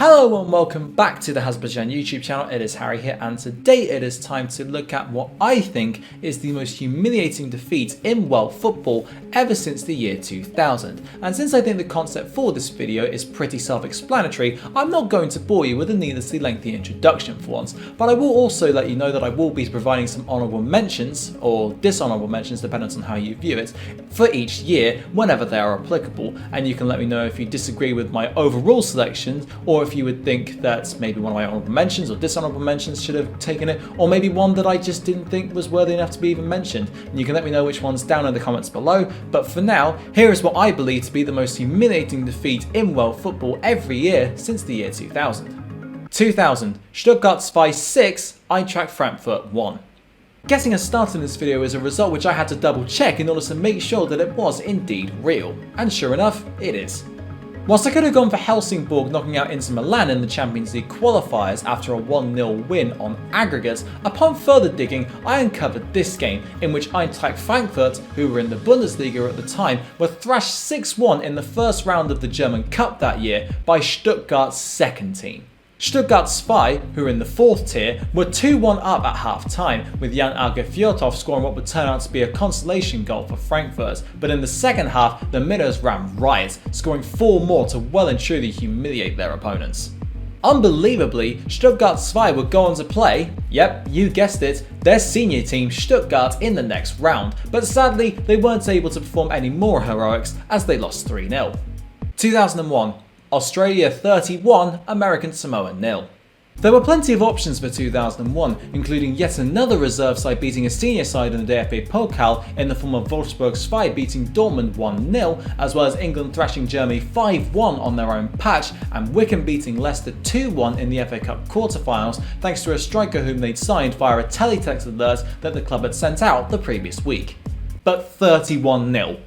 Hello and welcome back to the Hazzabhajan YouTube channel. It is Harry here, and today it is time to look at what I think is the most humiliating defeat in world football ever since the year 2000. And since I think the concept for this video is pretty self-explanatory, I'm not going to bore you with a needlessly lengthy introduction for once, but I will also let you know that I will be providing some honourable mentions, or dishonourable mentions depending on how you view it, for each year whenever they are applicable, and you can let me know if you disagree with my overall selection, or if you would think that maybe one of my honourable mentions or dishonourable mentions should have taken it, or maybe one that I just didn't think was worthy enough to be even mentioned. And you can let me know which ones down in the comments below, but for now, here is what I believe to be the most humiliating defeat in world football every year since the year 2000. 2000, Stuttgarts Fight 6, Eintracht Frankfurt 1. Getting us started in this video is a result which I had to double check in order to make sure that it was indeed real, and sure enough, it is. Whilst I could have gone for Helsingborg knocking out Inter Milan in the Champions League qualifiers after a 1-0 win on aggregate, upon further digging I uncovered this game in which Eintracht Frankfurt, who were in the Bundesliga at the time, were thrashed 6-1 in the first round of the German Cup that year by Stuttgart's second team. Stuttgarts Fight, who were in the fourth tier, were 2-1 up at half time, with Jan Fjotov scoring what would turn out to be a consolation goal for Frankfurt, but in the second half the Minnows ran riot, scoring 4 more to well and truly humiliate their opponents. Unbelievably, Stuttgarts Fight would go on to play, yep, you guessed it, their senior team Stuttgart in the next round, but sadly they weren't able to perform any more heroics as they lost 3-0. 2001. Australia 31, American Samoa 0. There were plenty of options for 2001, including yet another reserve side beating a senior side in the DFB Pokal in the form of Wolfsburg's Fight beating Dortmund 1-0, as well as England thrashing Germany 5-1 on their own patch, and Wigan beating Leicester 2-1 in the FA Cup quarter-finals thanks to a striker whom they'd signed via a teletext alert that the club had sent out the previous week. But 31-0.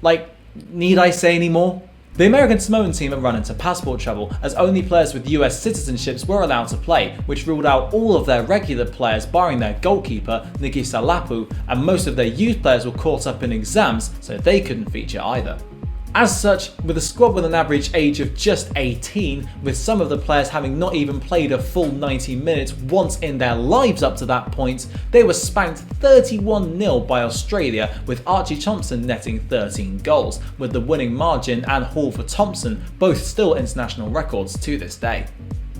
Like, need I say any more? The American Samoan team had run into passport trouble as only players with US citizenships were allowed to play, which ruled out all of their regular players barring their goalkeeper, Niki Salapu, and most of their youth players were caught up in exams, so they couldn't feature either. As such, with a squad with an average age of just 18, with some of the players having not even played a full 90 minutes once in their lives up to that point, they were spanked 31-0 by Australia, with Archie Thompson netting 13 goals, with the winning margin and haul for Thompson both still international records to this day.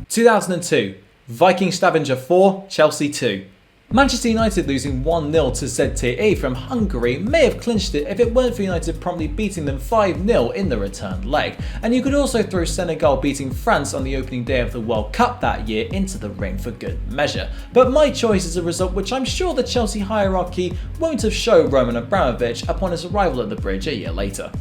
2002, Viking Stavanger 4, Chelsea 2. Manchester United losing 1-0 to ZTE from Hungary may have clinched it if it weren't for United promptly beating them 5-0 in the return leg, and you could also throw Senegal beating France on the opening day of the World Cup that year into the ring for good measure. But my choice is a result which I'm sure the Chelsea hierarchy won't have shown Roman Abramovich upon his arrival at the bridge a year later.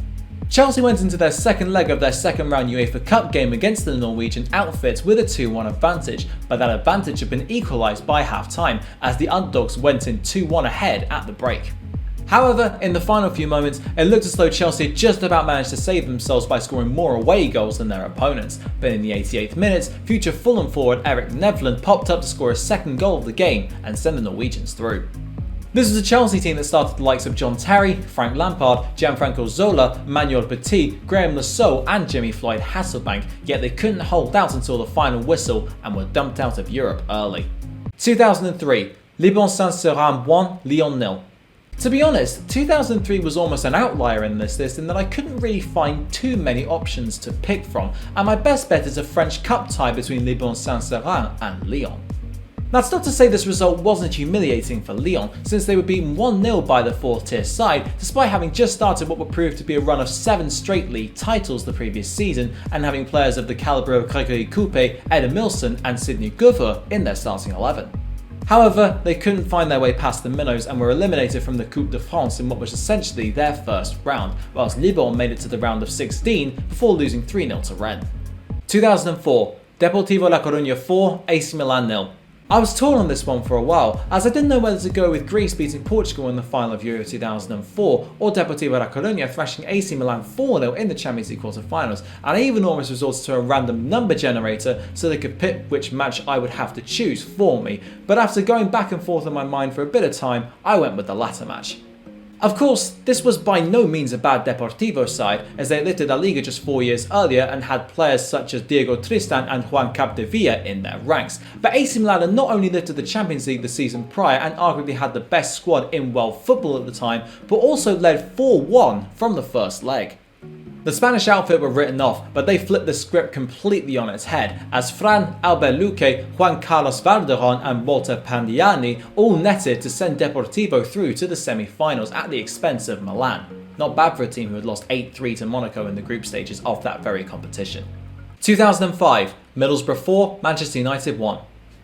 Chelsea went into their second leg of their second round UEFA Cup game against the Norwegian outfit with a 2-1 advantage, but that advantage had been equalised by half time as the underdogs went in 2-1 ahead at the break. However, in the final few moments, it looked as though Chelsea had just about managed to save themselves by scoring more away goals than their opponents, but in the 88th minute, future Fulham forward Erik Nevland popped up to score a second goal of the game and send the Norwegians through. This was a Chelsea team that started the likes of John Terry, Frank Lampard, Gianfranco Zola, Manuel Petit, Graham Lassalle and Jimmy Floyd Hasselbank, yet they couldn't hold out until the final whistle and were dumped out of Europe early. 2003, Liban Saint-Seurin 1, Lyon 0. To be honest, 2003 was almost an outlier in this list in that I couldn't really find too many options to pick from, and my best bet is a French Cup tie between Liban Saint-Seurin and Lyon. That's not to say this result wasn't humiliating for Lyon, since they were beaten 1-0 by the 4th tier side, despite having just started what would prove to be a run of 7 straight league titles the previous season, and having players of the calibre of Gregory Coupé, Ed Milson and Sidney Govou in their starting 11. However, they couldn't find their way past the Minnows and were eliminated from the Coupe de France in what was essentially their first round, whilst Liban made it to the round of 16 before losing 3-0 to Rennes. 2004, Deportivo La Coruna 4, AC Milan 0. I was torn on this one for a while, as I didn't know whether to go with Greece beating Portugal in the final of Euro 2004 or Deportivo La Coruna thrashing AC Milan 4-0 in the Champions League quarter-finals, and I even almost resorted to a random number generator so they could pick which match I would have to choose for me, but after going back and forth in my mind for a bit of time, I went with the latter match. Of course, this was by no means a bad Deportivo side, as they lifted La Liga just 4 years earlier and had players such as Diego Tristan and Juan Capdevila in their ranks. But AC Milan not only lifted the Champions League the season prior and arguably had the best squad in world football at the time, but also led 4-1 from the first leg. The Spanish outfit were written off, but they flipped the script completely on its head, as Fran Alberluque, Juan Carlos Valderon and Walter Pandiani all netted to send Deportivo through to the semi-finals at the expense of Milan. Not bad for a team who had lost 8-3 to Monaco in the group stages of that very competition. 2005, Middlesbrough 4, Manchester United 1.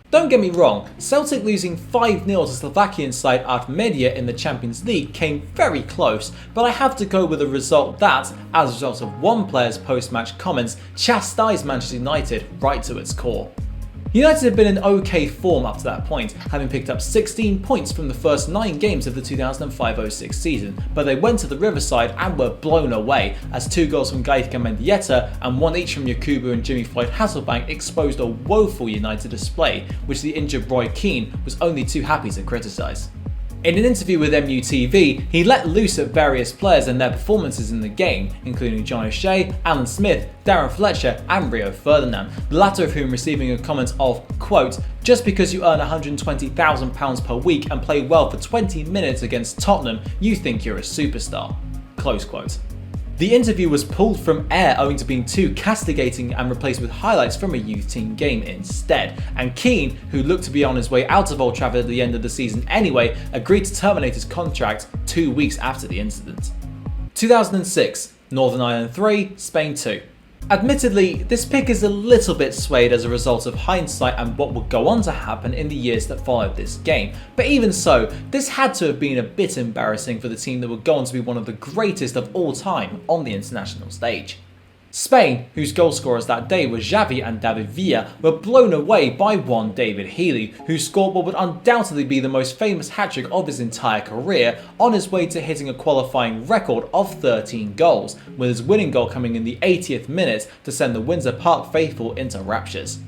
Don't get me wrong, Celtic losing 5-0 to Slovakian side Artmedia in the Champions League came very close, but I have to go with a result that, as a result of one player's post-match comments, chastised Manchester United right to its core. United had been in okay form up to that point, having picked up 16 points from the first 9 games of the 2005-06 season, but they went to the Riverside and were blown away, as 2 goals from Gaizka Mendieta and 1 each from Yakubu and Jimmy Floyd Hasselbank exposed a woeful United display, which the injured Roy Keane was only too happy to criticise. In an interview with MUTV, he let loose at various players and their performances in the game, including John O'Shea, Alan Smith, Darren Fletcher and Rio Ferdinand, the latter of whom receiving a comment of, quote, "Just because you earn £120,000 per week and play well for 20 minutes against Tottenham, you think you're a superstar." Close quote. The interview was pulled from air owing to being too castigating and replaced with highlights from a youth team game instead, and Keane, who looked to be on his way out of Old Trafford at the end of the season anyway, agreed to terminate his contract 2 weeks after the incident. 2006, Northern Ireland 3, Spain 2. Admittedly, this pick is a little bit swayed as a result of hindsight and what would go on to happen in the years that followed this game, but even so, this had to have been a bit embarrassing for the team that would go on to be one of the greatest of all time on the international stage. Spain, whose goal scorers that day were Xavi and David Villa, were blown away by one David Healy, who scored what would undoubtedly be the most famous hat-trick of his entire career, on his way to hitting a qualifying record of 13 goals, with his winning goal coming in the 80th minute to send the Windsor Park faithful into raptures.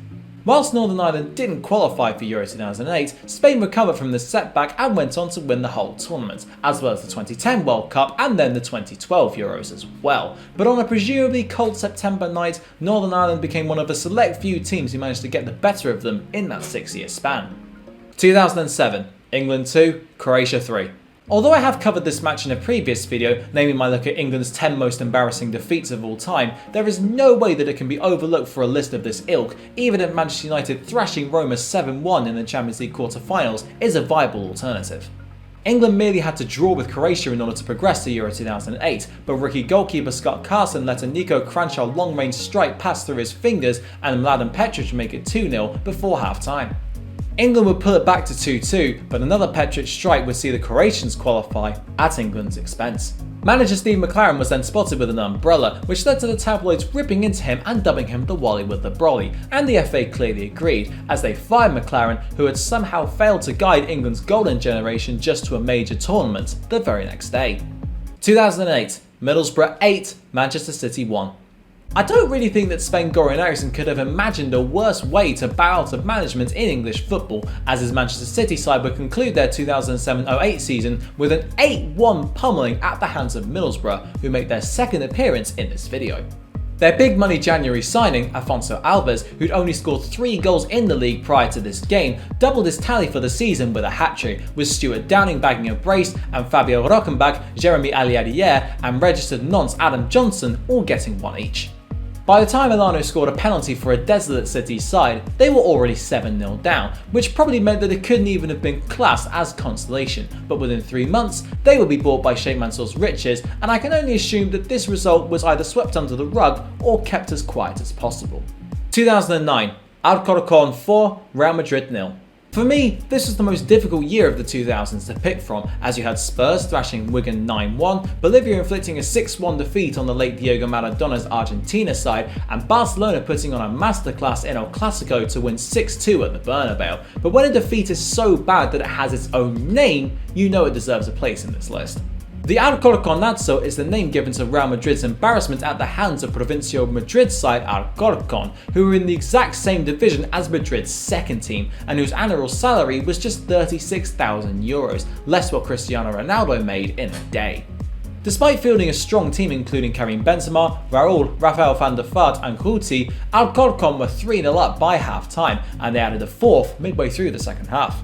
Whilst Northern Ireland didn't qualify for Euro 2008, Spain recovered from the setback and went on to win the whole tournament, as well as the 2010 World Cup and then the 2012 Euros as well. But on a presumably cold September night, Northern Ireland became one of a select few teams who managed to get the better of them in that 6-year span. 2007, England 2, Croatia 3. Although I have covered this match in a previous video, naming my look at England's 10 most embarrassing defeats of all time, there is no way that it can be overlooked for a list of this ilk, even if Manchester United thrashing Roma 7-1 in the Champions League quarter-finals is a viable alternative. England merely had to draw with Croatia in order to progress to Euro 2008, but rookie goalkeeper Scott Carson let a Nico Cranshaw long-range strike pass through his fingers and Mladen Petric make it 2-0 before half-time. England would pull it back to 2-2, but another Petric strike would see the Croatians qualify at England's expense. Manager Steve McClaren was then spotted with an umbrella, which led to the tabloids ripping into him and dubbing him the Wally with the Brolly, and the FA clearly agreed, as they fired McClaren, who had somehow failed to guide England's golden generation just to a major tournament the very next day. 2008, Middlesbrough 8, Manchester City 1. I don't really think that Sven-Göran Eriksson could have imagined a worse way to bow out of management in English football, as his Manchester City side would conclude their 2007-08 season with an 8-1 pummeling at the hands of Middlesbrough, who make their second appearance in this video. Their big money January signing, Afonso Alves, who'd only scored 3 goals in the league prior to this game, doubled his tally for the season with a hat-trick, with Stuart Downing bagging a brace and Fabio Rockenbach, Jeremy Aliadier and registered nonce Adam Johnson all getting 1 each. By the time Elano scored a penalty for a desolate City side, they were already 7-0 down, which probably meant that it couldn't even have been classed as consolation, but within 3 months, they would be bought by Sheikh Mansour's riches, and I can only assume that this result was either swept under the rug or kept as quiet as possible. 2009, Alcorcón 4, Real Madrid 0. For me, this was the most difficult year of the 2000s to pick from, as you had Spurs thrashing Wigan 9-1, Bolivia inflicting a 6-1 defeat on the late Diego Maradona's Argentina side, and Barcelona putting on a masterclass in El Clasico to win 6-2 at the Bernabeu. But when a defeat is so bad that it has its own name, you know it deserves a place in this list. The Alcorconazo is the name given to Real Madrid's embarrassment at the hands of Provincial Madrid side Alcorcon, who were in the exact same division as Madrid's second team, and whose annual salary was just €36,000, less what Cristiano Ronaldo made in a day. Despite fielding a strong team including Karim Benzema, Raul, Rafael van der Vaart and Guti, Alcorcon were 3-0 up by half-time, and they added a fourth midway through the second half.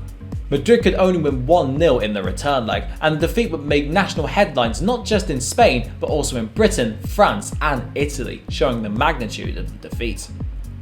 Madrid could only win 1-0 in the return leg, and the defeat would make national headlines not just in Spain, but also in Britain, France and Italy, showing the magnitude of the defeat.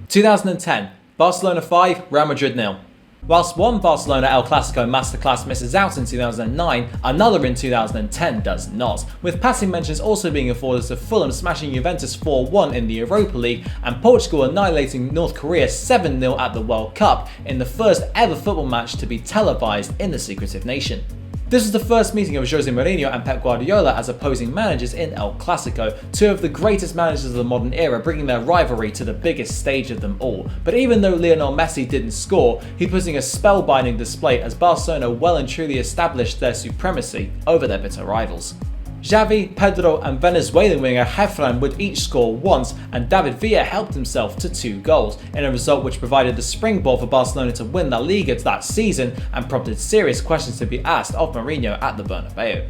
2010, Barcelona 5, Real Madrid 0. Whilst one Barcelona El Clasico masterclass misses out in 2009, another in 2010 does not, with passing mentions also being afforded to Fulham smashing Juventus 4-1 in the Europa League and Portugal annihilating North Korea 7-0 at the World Cup in the first ever football match to be televised in the secretive nation. This was the first meeting of Jose Mourinho and Pep Guardiola as opposing managers in El Clasico, two of the greatest managers of the modern era, bringing their rivalry to the biggest stage of them all. But even though Lionel Messi didn't score, he put in a spellbinding display as Barcelona well and truly established their supremacy over their bitter rivals. Xavi, Pedro and Venezuelan winger Hazzabhajan would each score once, and David Villa helped himself to 2 goals, in a result which provided the springboard for Barcelona to win La Liga that season and prompted serious questions to be asked of Mourinho at the Bernabeu.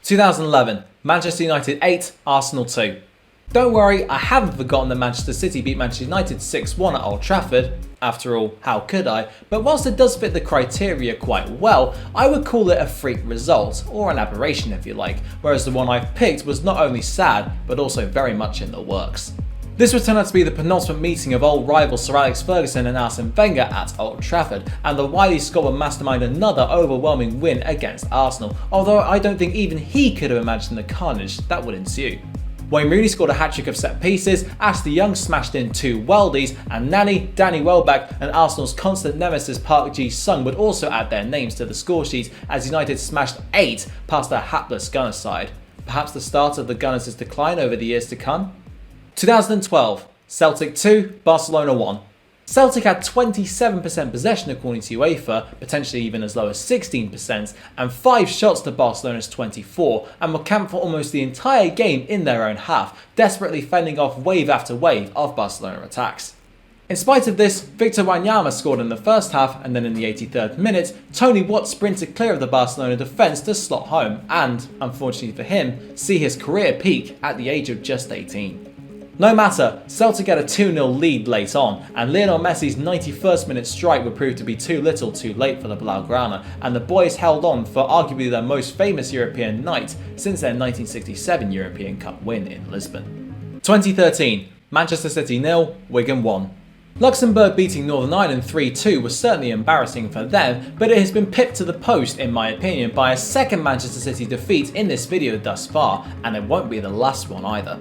2011, Manchester United 8, Arsenal 2. Don't worry, I haven't forgotten that Manchester City beat Manchester United 6-1 at Old Trafford. After all, how could I? But whilst it does fit the criteria quite well, I would call it a freak result, or an aberration if you like, whereas the one I've picked was not only sad, but also very much in the works. This would turn out to be the penultimate meeting of old rivals Sir Alex Ferguson and Arsene Wenger at Old Trafford, and the wily Scot would mastermind another overwhelming win against Arsenal, although I don't think even he could have imagined the carnage that would ensue. Wayne Rooney scored a hat-trick of set pieces, Ashley Young smashed in 2 worldies, and Nani, Danny Welbeck and Arsenal's constant nemesis Park Ji-sung would also add their names to the score sheet as United smashed 8 past their hapless Gunners side. Perhaps the start of the Gunners' decline over the years to come? 2012, Celtic 2, Barcelona 1. Celtic had 27% possession according to UEFA, potentially even as low as 16%, and 5 shots to Barcelona's 24, and were camped for almost the entire game in their own half, desperately fending off wave after wave of Barcelona attacks. In spite of this, Victor Wanyama scored in the first half, and then in the 83rd minute, Tony Watt sprinted clear of the Barcelona defence to slot home and, unfortunately for him, see his career peak at the age of just 18. No matter, Celtic had a 2-0 lead late on, and Lionel Messi's 91st minute strike would prove to be too little too late for the Blaugrana, and the boys held on for arguably their most famous European night since their 1967 European Cup win in Lisbon. 2013, Manchester City 0, Wigan 1. Luxembourg beating Northern Ireland 3-2 was certainly embarrassing for them, but it has been pipped to the post in my opinion by a second Manchester City defeat in this video thus far, and it won't be the last one either.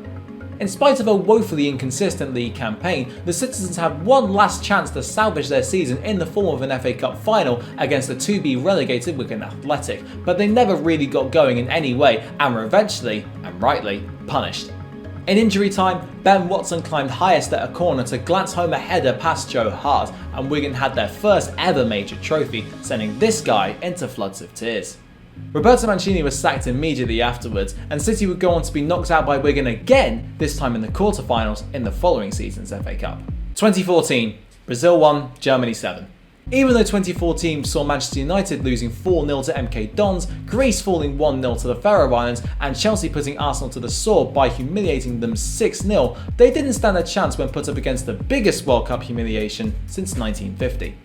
In spite of a woefully inconsistent league campaign, the Citizens had one last chance to salvage their season in the form of an FA Cup final against the to-be relegated Wigan Athletic, but they never really got going in any way and were eventually, and rightly, punished. In injury time, Ben Watson climbed highest at a corner to glance home a header past Joe Hart, and Wigan had their first ever major trophy, sending this guy into floods of tears. Roberto Mancini was sacked immediately afterwards, and City would go on to be knocked out by Wigan again, this time in the quarter-finals in the following season's FA Cup. 2014, Brazil 1, Germany 7. Even though 2014 saw Manchester United losing 4-0 to MK Dons, Greece falling 1-0 to the Faroe Islands, and Chelsea putting Arsenal to the sword by humiliating them 6-0, they didn't stand a chance when put up against the biggest World Cup humiliation since 1950.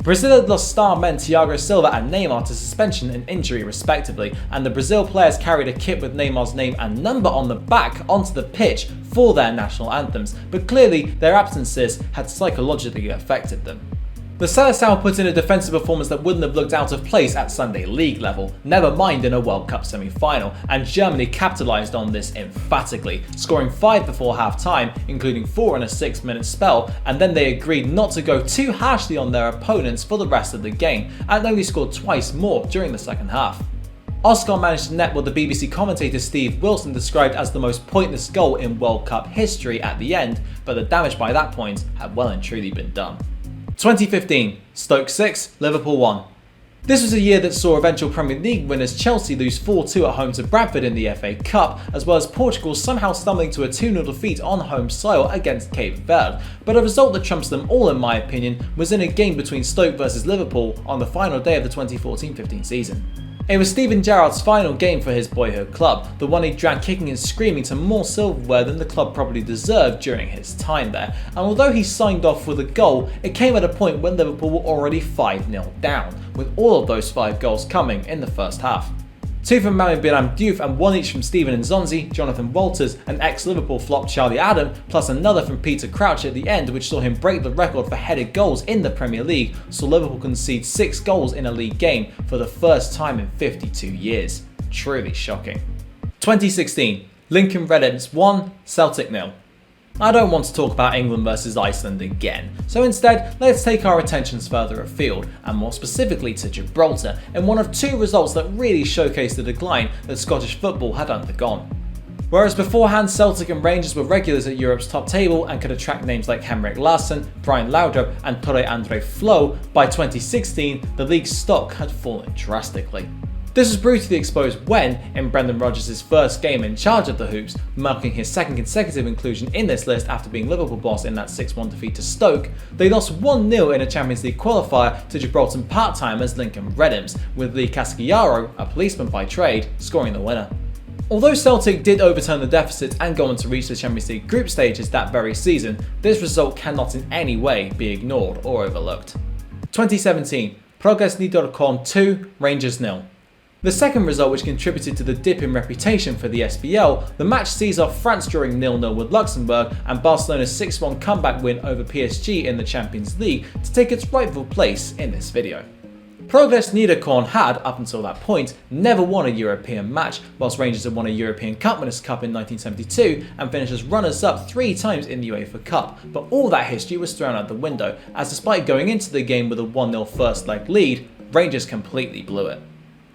Brazil had lost star men Thiago Silva and Neymar to suspension and injury respectively, and the Brazil players carried a kit with Neymar's name and number on the back onto the pitch for their national anthems, but clearly their absences had psychologically affected them. The Seleção put in a defensive performance that wouldn't have looked out of place at Sunday League level, never mind in a World Cup semi-final, and Germany capitalised on this emphatically, scoring 5 before half-time, including 4 in a 6-minute spell, and then they agreed not to go too harshly on their opponents for the rest of the game, and only scored twice more during the second half. Oscar managed to net what the BBC commentator Steve Wilson described as the most pointless goal in World Cup history at the end, but the damage by that point had well and truly been done. 2015, Stoke 6, Liverpool 1. This was a year that saw eventual Premier League winners Chelsea lose 4-2 at home to Bradford in the FA Cup, as well as Portugal somehow stumbling to a 2-0 defeat on home soil against Cape Verde. But a result that trumps them all in my opinion was in a game between Stoke vs Liverpool on the final day of the 2014-15 season. It was Steven Gerrard's final game for his boyhood club, the one he dragged kicking and screaming to more silverware than the club probably deserved during his time there, and although he signed off with a goal, it came at a point when Liverpool were already 5-0 down, with all of those 5 goals coming in the first half. 2 from Mami Biram Diouf and 1 each from Steven Nzonzi, Jonathan Walters and ex-Liverpool flop Charlie Adam, plus another from Peter Crouch at the end which saw him break the record for headed goals in the Premier League, saw Liverpool concede 6 goals in a league game for the first time in 52 years. Truly shocking. 2016, Lincoln Red Imps 1, Celtic 0. I don't want to talk about England versus Iceland again, so instead let's take our attentions further afield, and more specifically to Gibraltar, in one of 2 results that really showcased the decline that Scottish football had undergone. Whereas beforehand Celtic and Rangers were regulars at Europe's top table and could attract names like Henrik Larsson, Brian Laudrup and Tore Andre Flo, by 2016 the league's stock had fallen drastically. This was brutally exposed when, in Brendan Rodgers' first game in charge of the Hoops, marking his 2nd consecutive inclusion in this list after being Liverpool boss in that 6-1 defeat to Stoke, they lost 1-0 in a Champions League qualifier to Gibraltar part-timers Lincoln Red Imps, with Lee Casciaro, a policeman by trade, scoring the winner. Although Celtic did overturn the deficit and go on to reach the Champions League group stages that very season, this result cannot in any way be ignored or overlooked. 2017, Progress Nidarkorn 2, Rangers 0. The second result which contributed to the dip in reputation for the SPL, the match sees off France drawing 0-0 with Luxembourg and Barcelona's 6-1 comeback win over PSG in the Champions League to take its rightful place in this video. Progress Nidarkorn had, up until that point, never won a European match, whilst Rangers had won a European Cup Winners' Cup in 1972 and finished as runners-up 3 times in the UEFA Cup, but all that history was thrown out the window, as despite going into the game with a 1-0 first leg lead, Rangers completely blew it.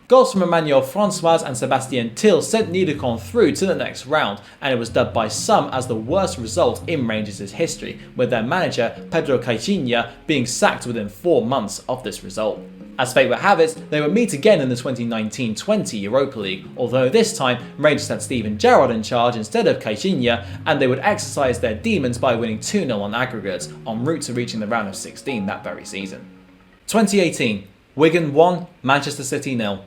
Goals from Emmanuel Francois and Sebastien Till sent Nidarkorn through to the next round, and it was dubbed by some as the worst result in Rangers' history, with their manager Pedro Caixinha being sacked within 4 months of this result. As fate would have it, they would meet again in the 2019-20 Europa League, although this time Rangers had Steven Gerrard in charge instead of Caixinha, and they would exercise their demons by winning 2-0 on aggregates, en route to reaching the round of 16 that very season. 2018, Wigan 1, Manchester City 0.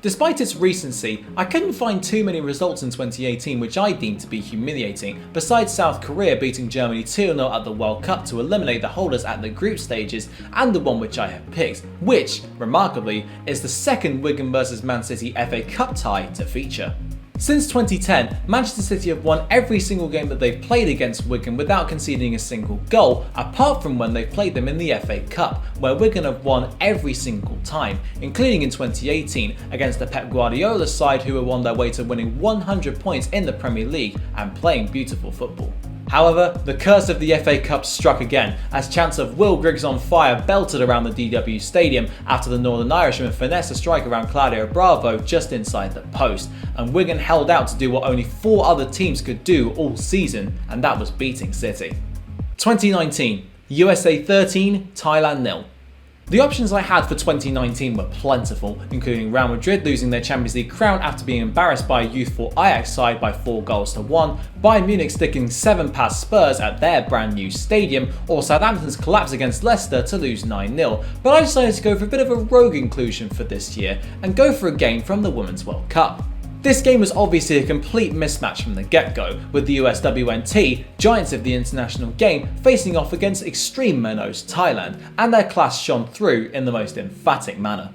Despite its recency, I couldn't find too many results in 2018 which I deemed to be humiliating, besides South Korea beating Germany 2-0 at the World Cup to eliminate the holders at the group stages, and the one which I have picked, which, remarkably, is the second Wigan vs Man City FA Cup tie to feature. Since 2010, Manchester City have won every single game that they've played against Wigan without conceding a single goal, apart from when they've played them in the FA Cup, where Wigan have won every single time, including in 2018 against the Pep Guardiola side who were on their way to winning 100 points in the Premier League and playing beautiful football. However, the curse of the FA Cup struck again, as chants of Will Griggs on fire belted around the DW Stadium after the Northern Irishman finessed a strike around Claudio Bravo just inside the post, and Wigan held out to do what only 4 other teams could do all season, and that was beating City. 2019, USA 13, Thailand 0. The options I had for 2019 were plentiful, including Real Madrid losing their Champions League crown after being embarrassed by a youthful Ajax side by 4-1, Bayern Munich sticking 7 past Spurs at their brand new stadium, or Southampton's collapse against Leicester to lose 9-0, but I decided to go for a bit of a rogue inclusion for this year, and go for a game from the Women's World Cup. This game was obviously a complete mismatch from the get-go, with the USWNT, giants of the international game, facing off against extreme minnows Thailand, and their class shone through in the most emphatic manner.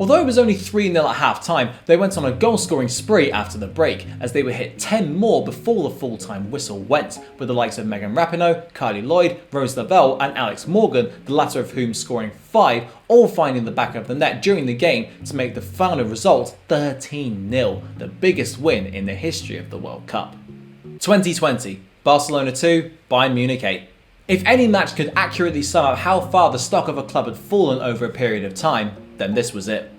Although it was only 3-0 at half-time, they went on a goal-scoring spree after the break, as they were hit 10 more before the full-time whistle went, with the likes of Megan Rapinoe, Kylie Lloyd, Rose Lavelle and Alex Morgan, the latter of whom scoring 5, all finding the back of the net during the game to make the final result 13-0, the biggest win in the history of the World Cup. 2020, Barcelona 2, Bayern Munich 8. If any match could accurately sum up how far the stock of a club had fallen over a period of time, then this was it.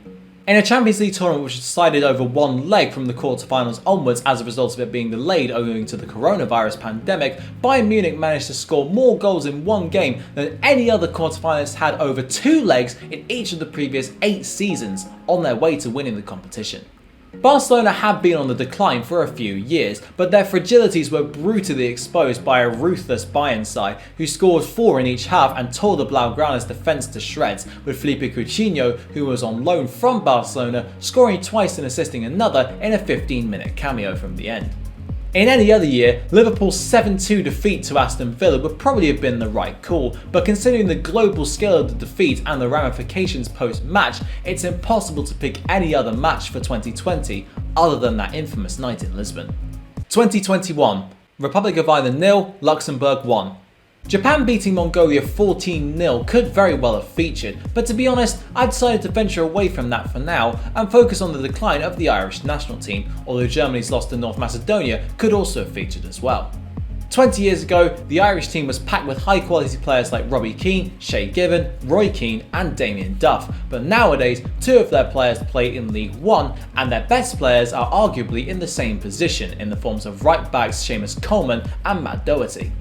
In a Champions League tournament which was decided over one leg from the quarterfinals onwards as a result of it being delayed owing to the coronavirus pandemic, Bayern Munich managed to score more goals in one game than any other quarterfinalist had over 2 legs in each of the previous 8 seasons, on their way to winning the competition. Barcelona had been on the decline for a few years, but their fragilities were brutally exposed by a ruthless Bayern side who scored 4 in each half and tore the Blaugrana's defence to shreds, with Felipe Coutinho, who was on loan from Barcelona, scoring twice and assisting another in a 15-minute cameo from the end. In any other year, Liverpool's 7-2 defeat to Aston Villa would probably have been the right call, but considering the global scale of the defeat and the ramifications post-match, it's impossible to pick any other match for 2020 other than that infamous night in Lisbon. 2021, Republic of Ireland 0, Luxembourg 1. Japan beating Mongolia 14-0 could very well have featured, but to be honest, I decided to venture away from that for now and focus on the decline of the Irish national team, although Germany's loss to North Macedonia could also have featured as well. 20 years ago, the Irish team was packed with high quality players like Robbie Keane, Shay Given, Roy Keane and Damien Duff, but nowadays 2 of their players play in League One and their best players are arguably in the same position in the forms of right backs Seamus Coleman and Matt Doherty.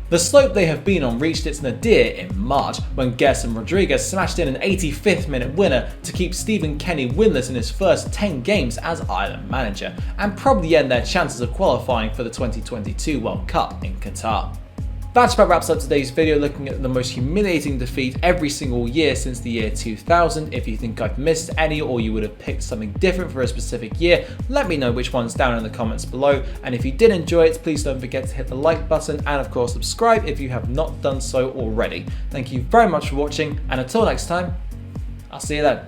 The slope they have been on reached its nadir in March when Gerson Rodriguez smashed in an 85th minute winner to keep Stephen Kenny winless in his first 10 games as Ireland manager, and probably end their chances of qualifying for the 2022 World Cup in Qatar. That about wraps up today's video looking at the most humiliating defeat every single year since the year 2000. If you think I've missed any or you would have picked something different for a specific year, let me know which ones down in the comments below. And if you did enjoy it, please don't forget to hit the like button and of course subscribe if you have not done so already. Thank you very much for watching, and until next time, I'll see you then.